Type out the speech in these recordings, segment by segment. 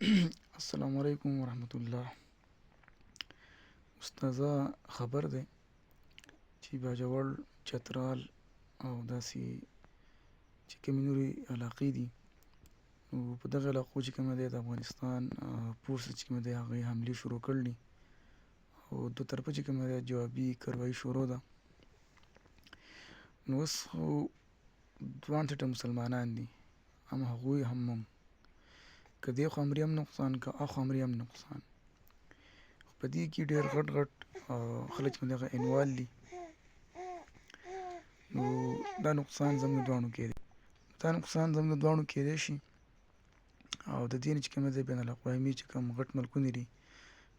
السلام علیکم ورحمت الله. استاذه خبر دی چې باجوړ، چترال او داسې چې کومې نورې علاقې دي، نو په دغه علاقو چې کومه دی د افغانستان پوسټ چې کومه دی هغې حملې شروع کړل دي او دوه طرفه چې کومه دی جوابي کاروایي شروع ده. نو اوس خو دوه سټه مسلمانان دي، هم هغوی هم موږ، که دې خوا مري هم نقصان که اخوا مري هم نقصان. خو په دې کې ډېر غټ غټ خلک چې دغه انوال دي، نو دا نقصان زموږ دواړو کې دی. دا نقصان زموږ دواړو کېدی شي او د دې نه چې کومه دی بین الاقوامي چې کوم غټ ملکونه دي،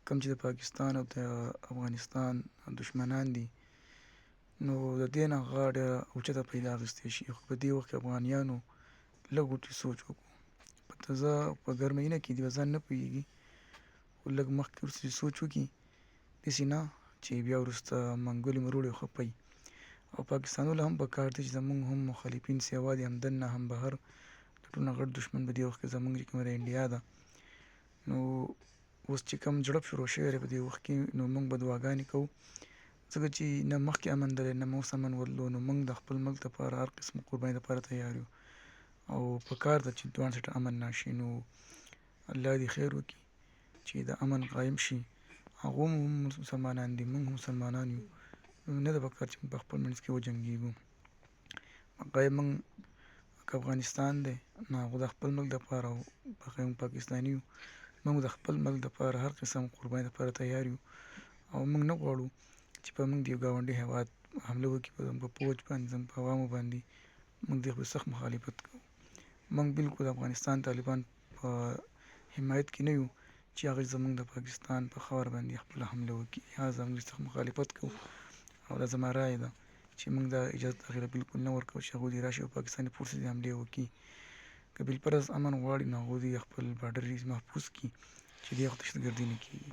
کوم چې د پاکستان او د افغانستان دشمنان دي، نو د دې نه هغه ډېره اوچته پیدا اخیستی شي. خو په دې وخت کې افغانیانو لږ وټې سوچ وکړو. په تازه په ګرمینه کې دي ځان نه پوهېږي، خو لږ مخکې وروسته چې سوچ وکړي داسې نه چې بیا وروسته منګولې مروړې وخپوي. او پاکستانو له هم پکار دی چې زموږ هم مخالفین سیوا دي، هم دننه هم بهر. د ټول نه غټ دښمن په دې وخت کې زموږ چې کومه د انډیا ده. نو اوس چې کوم جړپ شروع شوی دی په دې وخت کې، نو موږ به دعاګانې کوو، ځکه چې نه مخکې امن دی نه اوس امن ورلو. نو موږ د خپل ملک دپاره هر قسم قربانۍ دپاره تیار یو او پکار ده چې دوه سټه امن راشي. نو الله دې خیر وکړي چې د امن قایم شي. هغوی هم مسلمانان دي، موږ هم مسلمانان یو، نو نه ده پکار چې موږ په خپل منځ کې وجنګېږو. بقا موږ که افغانستان دی نو هغوی د خپل ملک دپاره او بقا موږ پاکستاني یو، موږ د خپل ملک دپاره هر قسم قربانۍ دپاره تیار یو. او موږ نه غواړو چې په موږ د یو ګاونډي هېواد حمله وکړي په پوځ باندې، زموږ په عوامو باندې. موږ د هغوی سخت مخالفت کوو. موږ بالکل د افغانستان طالبان په حمایت کې نه یو چې هغوی زموږ د پاکستان په خاوره باندې خپله حمله وکړي. لهذا موږ سخت مخالفت کوو او دا زما رایه ده چې موږ دا اجازه هغوی ته بالکل نه ورکوو چې هغوی دې راشي او پاکستاني فورسز دې حملې وکړي. که بالفرض امن غواړي نو هغوی دې خپل باډر محفوظ کړي چې دې خوا دهشتګردي نه کېږي.